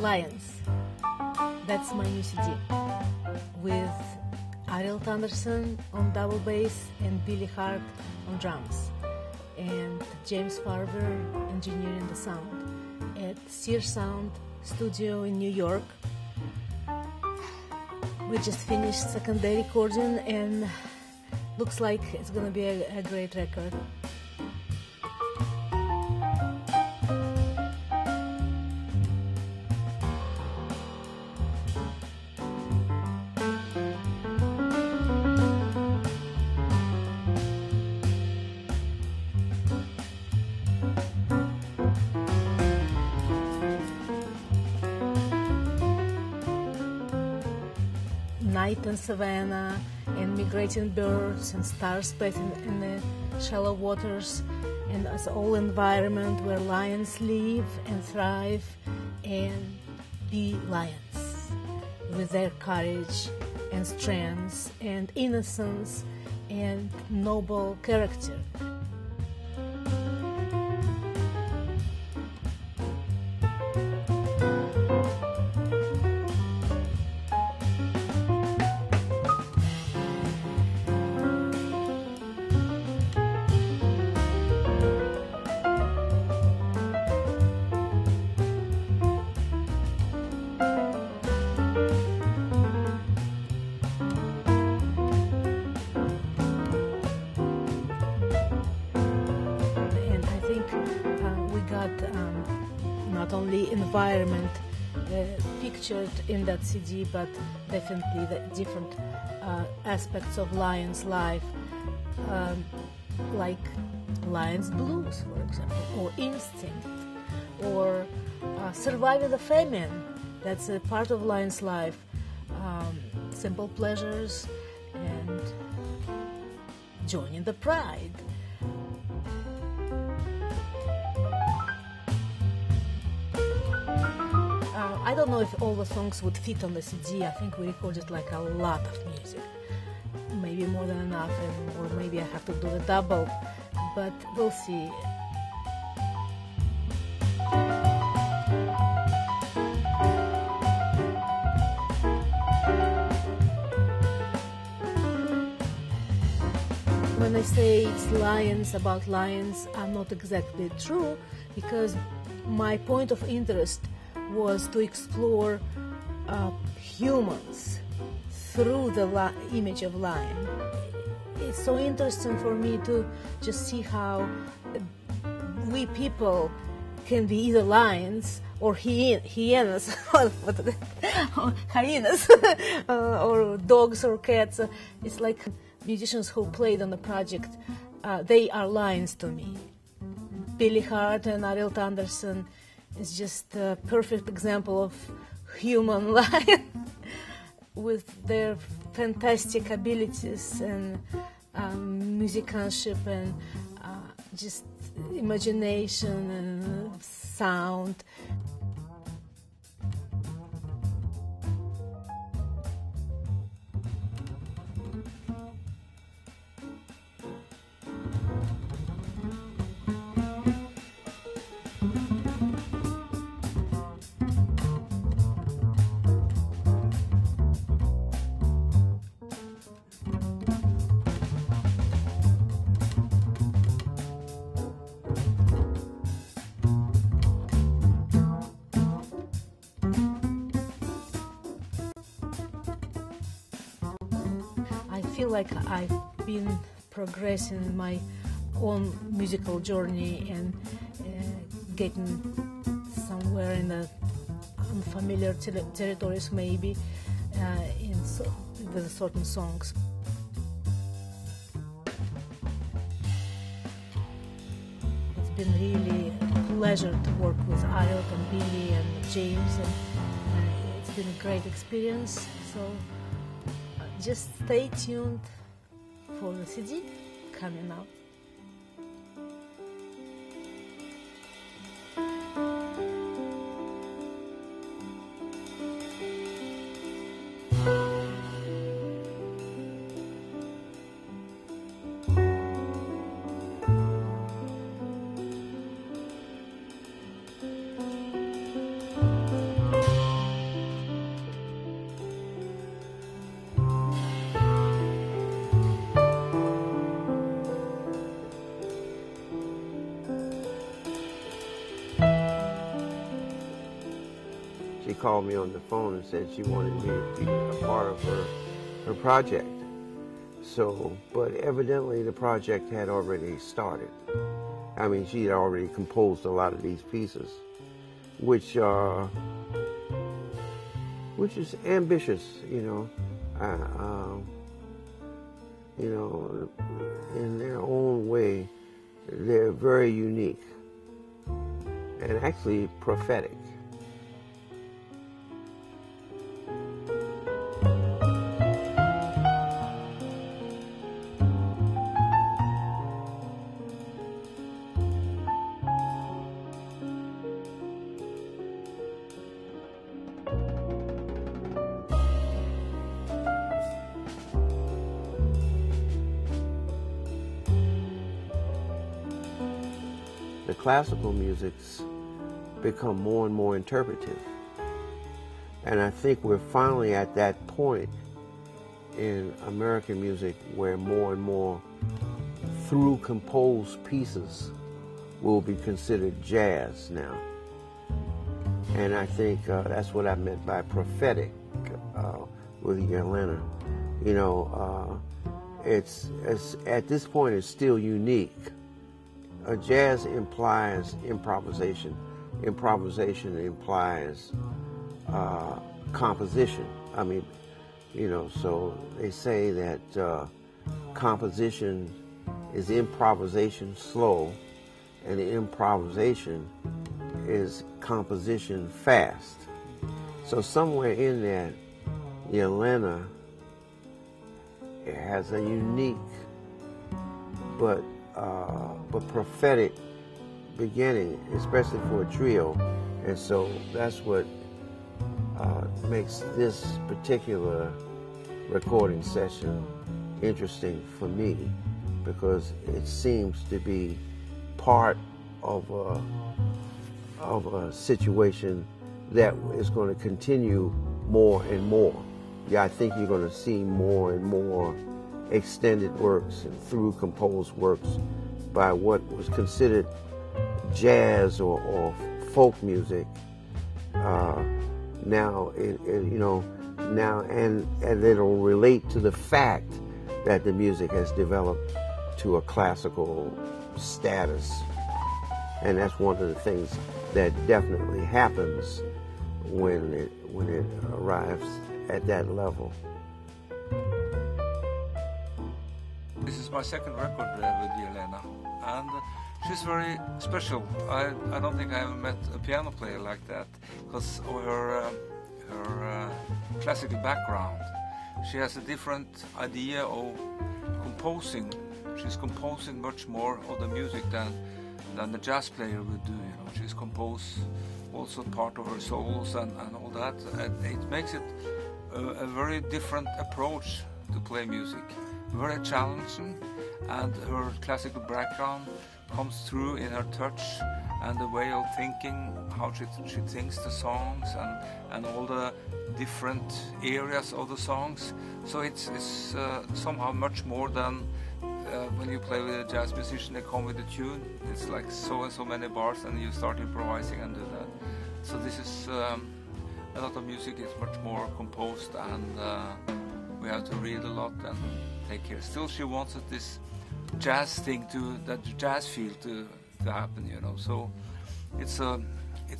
Lions. That's my new CD with Arild Andersen on double bass and Billy Hart on drums, and James Farber engineering the sound at Sear Sound Studio in New York. We just finished second day recording and looks like it's gonna be a great record. Night in Savannah, and migrating birds and stars bathing in the shallow waters, and as all environment where lions live and thrive and be lions with their courage and strength and innocence and noble character. Not only environment pictured in that CD, but definitely the different aspects of Lion's life, like Lion's blues, for example, or instinct, or surviving the famine. That's a part of Lion's life. Simple pleasures and joining the pride. I don't know if all the songs would fit on the CD. I think we recorded like a lot of music, maybe more than enough, or maybe I have to do the double, but we'll see. When I say it's lions about lions, I'm not exactly true, because my point of interest was to explore humans through the image of lion. It's so interesting for me to just see how we people can be either lions or hyenas, or hyenas, or dogs or cats. It's like musicians who played on the project, they are lions to me. Billy Hart and Arild Andersen is just a perfect example of human lion with their fantastic abilities and musicianship and just imagination and sound. I feel like I've been progressing in my own musical journey and getting somewhere in the unfamiliar territories, maybe with certain songs. It's been really a pleasure to work with Arild and Billy and James, and it's been a great experience. So just stay tuned for the CD coming out. called me on the phone and said she wanted me to be a part of her project. So, but evidently the project had already started. I mean, she had already composed a lot of these pieces, which is ambitious, you know, in their own way. They're very unique and actually prophetic. The classical music's become more and more interpretive. And I think we're finally at that point in American music where more and more through composed pieces will be considered jazz now. And I think that's what I meant by prophetic with Yelena. You know, it's at this point it's still unique. Jazz implies improvisation. Improvisation implies composition. I mean, you know, so they say that composition is improvisation slow, and the improvisation is composition fast. So somewhere in that, Yelena has a unique but prophetic beginning, especially for a trio, and so that's what makes this particular recording session interesting for me, because it seems to be part of a situation that is going to continue more and more. Yeah, I think you're going to see more and more extended works and through composed works by what was considered jazz or folk music. Now, and it'll relate to the fact that the music has developed to a classical status, and that's one of the things that definitely happens when it arrives at that level. This is my second record with Yelena, and she's very special. I don't think I ever met a piano player like that because of her classical background. She has a different idea of composing. She's composing much more of the music than the jazz player would do. You know, she's composed also part of her solos and all that. And it makes it a very different approach to play music. Very challenging, and her classical background comes through in her touch and the way of thinking, how she thinks the songs and all the different areas of the songs. So it's somehow much more than when you play with a jazz musician. They come with a tune. It's like so and so many bars, and you start improvising and do that. So this is a lot of music is much more composed, and we have to read a lot and take care. Still, she wants this jazz thing that jazz feel to happen, you know. So it's a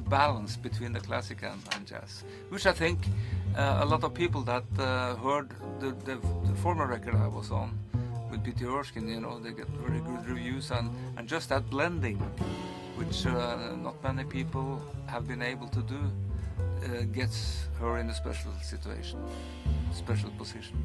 balance between the classic and jazz, which I think a lot of people that heard the former record I was on with Peter Erskine, you know, they get very good reviews, and just that blending, which not many people have been able to do, gets her in a special situation, special position.